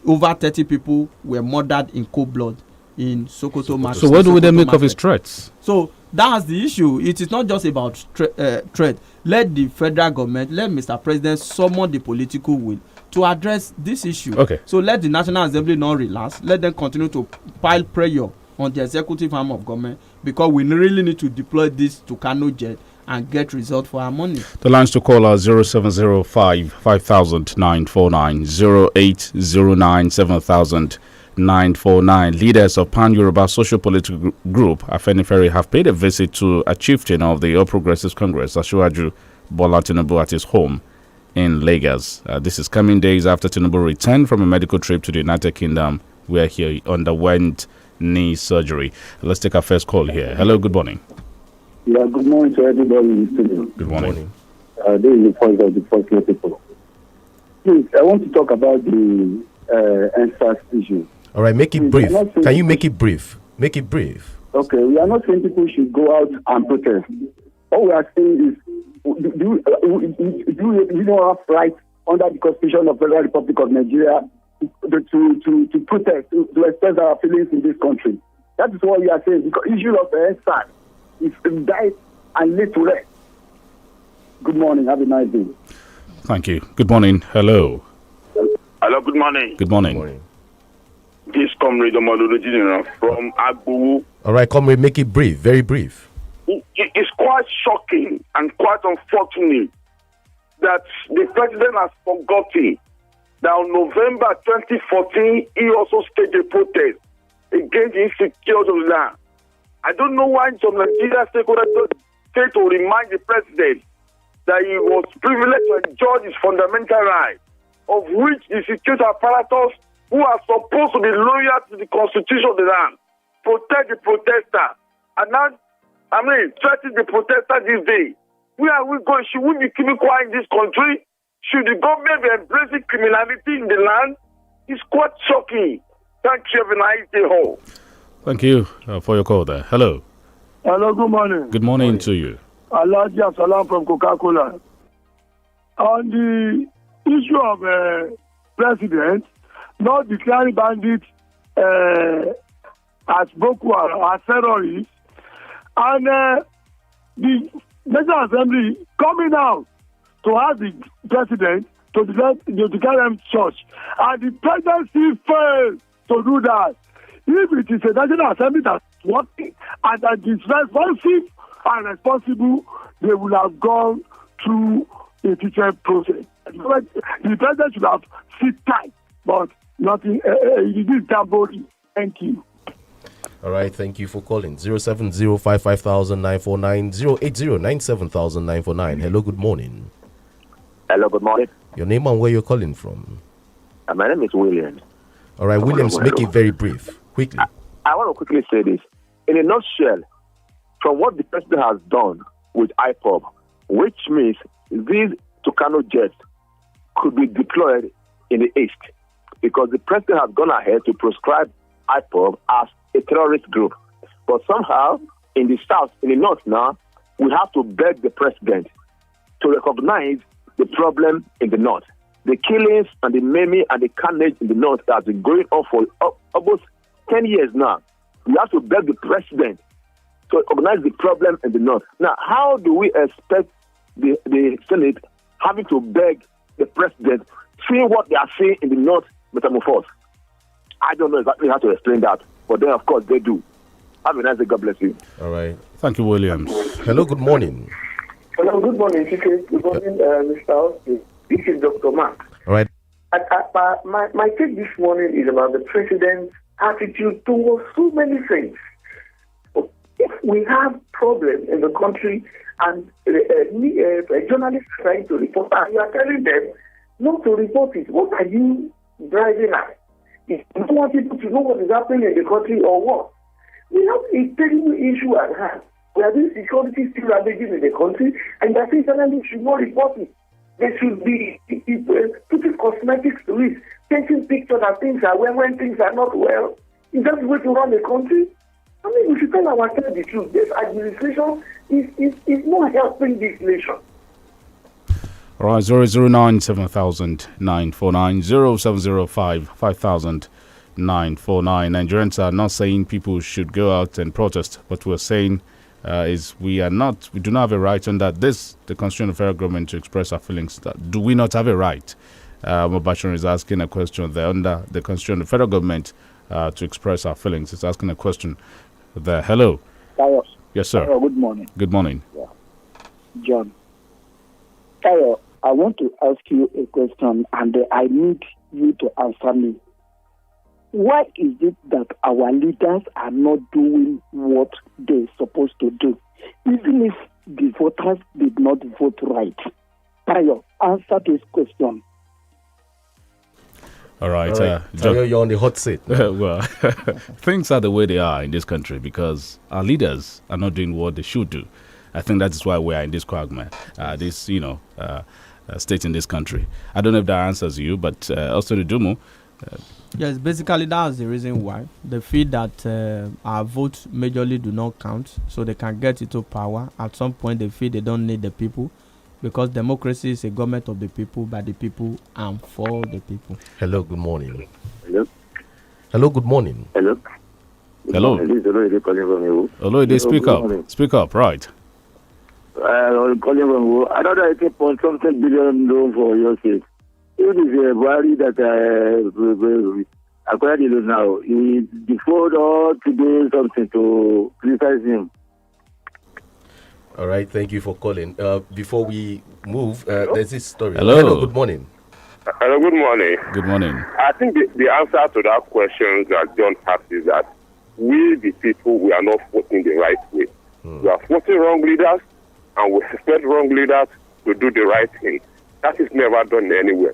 over 30 people were murdered in cold blood in Sokoto market. So what do we then make of his threats? So that's the issue. It is not just about threat. Let the federal government, let Mr. President summon the political will to address this issue. Okay. So let the National Assembly not relax. Let them continue to pile pressure on the executive arm of government, because we really need to deploy this to Kano jet and get result for our money. The lines to call are 0705 5949, 0809 7949. Leaders of Pan-Yoruba Social Political Group, Afenifere, have paid a visit to a chieftain of the All Progressives Congress, Asiwaju Bola Tinubu, at his home in Lagos. This is coming days after Tinubu returned from a medical trip to the United Kingdom, where he underwent knee surgery. Let's take our first call here. Hello, good morning. Yeah, good morning to everybody in the studio. Good morning. This is the voice of the first people. Please, I want to talk about the NSAS issue. All right, make it brief. Can you make it brief? Make it brief. Okay, we are not saying people should go out and protest. All we are saying is, do you don't have right under the Constitution of the Federal Republic of Nigeria to protest, to express our feelings in this country? That is what we are saying. Because issue of the NSAS is died and laid to rest. Good morning. Have a nice day. Thank you. Good morning. Hello. Hello, good morning. Good morning. This comrade Omolodojina from Agbowo. All right, comrade, make it brief, very brief. It's quite shocking and quite unfortunate that the president has forgotten that on November 2014, he also staged a protest against the insecurity of the land. I don't know why some Nigerian stakeholders don't say to remind the president that he was privileged to enjoy his fundamental right, of which the security apparatus who are supposed to be loyal to the constitution of the land, protect the protester. And now, threaten the protester this day. Where are we going? Should we be keeping quiet in this country? Should the government be embracing criminality in the land? It's quite shocking. Thank you. Have a nice day, all. Thank you for your call there. Hello. Hello, good morning. Good morning to you. Alhaji Absalam from Coca-Cola. On the issue of president not declaring bandits as Boko Haram, as terrorists, and the National Assembly coming out to ask the president to declare them church, and the presidency failed to do that. If it is a National Assembly that's working and that is responsive and responsible, they will have gone through a different process. The president should have sit tight, but nothing. It is that body. Thank you. All right, thank you for calling. 070-55,949, 080-97,949. Hello, good morning. Hello, good morning. Your name and where you're calling from? My name is Williams. All right, Williams, make it very brief, quickly. I want to quickly say this. In a nutshell, from what the president has done with IPOB, which means these Tucano jets could be deployed in the East, because the president has gone ahead to proscribe IPOB as a terrorist group. But somehow, in the South, in the North now, we have to beg the president to recognize the problem in the North. The killings and the maiming and the carnage in the North that has been going on for almost 10 years now. We have to beg the president to recognize the problem in the North. Now, how do we expect the Senate having to beg the president, seeing what they are seeing in the North metamorphose? I don't know exactly how to explain that, but then, of course, they do. Have a nice day. God bless you. All right. Thank you, Williams. Hello, good morning. Hello, good morning, TK. Good morning, Mr. Austin. This is Dr. Mark. All right. My take this morning is about the president's attitude towards so many things. If we have problems in the country and a journalist trying to report, and you are telling them not to report it, what are you driving at? If you don't want people to know what is happening in the country or what? We have a terrible issue at hand. We are doing security still ravaging in the country, and I think journalists should not report it. They should be putting cosmetics to it, taking pictures that things are well when things are not well. Is that the way to run the country? I mean, we should tell ourselves the truth. This administration is not helping this nation. All right, 009-7000-949, 0705-5000-949. Nigerians are not saying people should go out and protest. What we're saying is we do not have a right under the Constitution of the Federal Government to express our feelings. Do we not have a right? Mobashirin is asking a question there under the Constitution of the Federal Government to express our feelings. It's asking a question there. Hello. Tayo. Yes, sir. Tayo, good morning. Good morning. Yeah. John. Tayo, I want to ask you a question, and I need you to answer me. Why is it that our leaders are not doing what they're supposed to do, even if the voters did not vote right? Tayo, answer this question. All right. You're on the hot seat. Well, things are the way they are in this country because our leaders are not doing what they should do. I think that is why we are in this quagmire. state in this country. I don't know if that answers you, but also the Dumo. Yes, basically that's the reason why they feel that our votes majorly do not count, so they can get into power. At some point, they feel they don't need the people, because democracy is a government of the people, by the people, and for the people. Hello, good morning. Hello. Hello, good morning. Hello. Hello. Hello, they speak up. Speak up, right? Calling from another 18.something billion loan for your state. It is a worry that acquired the loan now. He default or to do something to criticize him. All right, thank you for calling. Before we move, there's this story. Hello, good morning. Hello, good morning. Good morning. I think the answer to that question that John asked is that we, the people, we are not voting the right way. We are voting wrong leaders, and we expect wrong leaders to do the right thing. That is never done anywhere.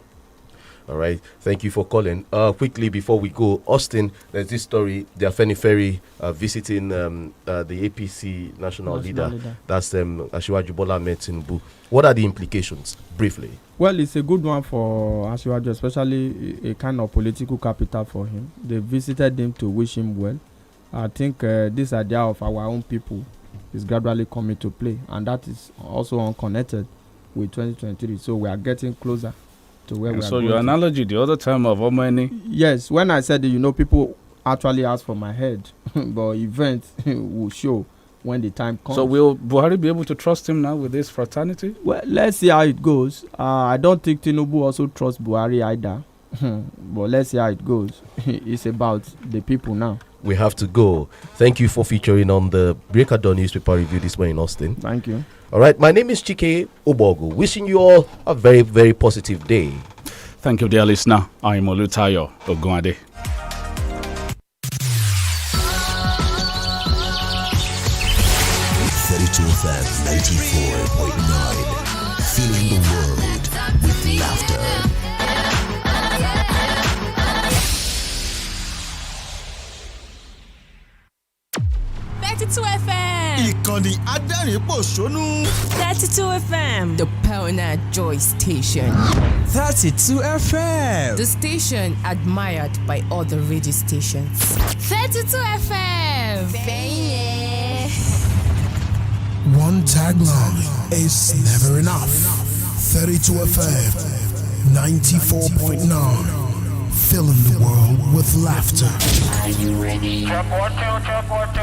All right, thank you for calling. Quickly before we go, Austin, there's this story. The Afeni Ferry visiting the APC national leader. That's Asiwaju Bola Ahmed Tinubu. What are the implications, briefly? Well, it's a good one for Asiwaju, especially a kind of political capital for him. They visited him to wish him well. I think this idea of our own people is gradually coming to play, and that is also unconnected with 2023. So we are getting closer to where we are. So your analogy the other time of Omani? Yes, when I said people actually ask for my head, but events will show when the time comes. So will Buhari be able to trust him now with this fraternity? Well, let's see how it goes. I don't think Tinubu also trusts Buhari either. But let's see how it goes. It's about the people now. We have to go. Thank you for featuring on the Breaker Dawn newspaper review this morning in Austin. Thank you. All right, my name is Chike Obogu. Wishing you all a very, very positive day. Thank you, dear listener. I'm Olutayo Ogunade. FM 94.9, filling the world with laughter. Ìkànnì Adẹ́rìn-Pòṣónú. 32 FM, the Pioneer Joy Station. 32 FM, the station admired by other radio stations. 32 FM, One tagline is never enough. 32 FM, 94.9, filling the world with laughter. Are you ready? Check 1 2, check 1 2.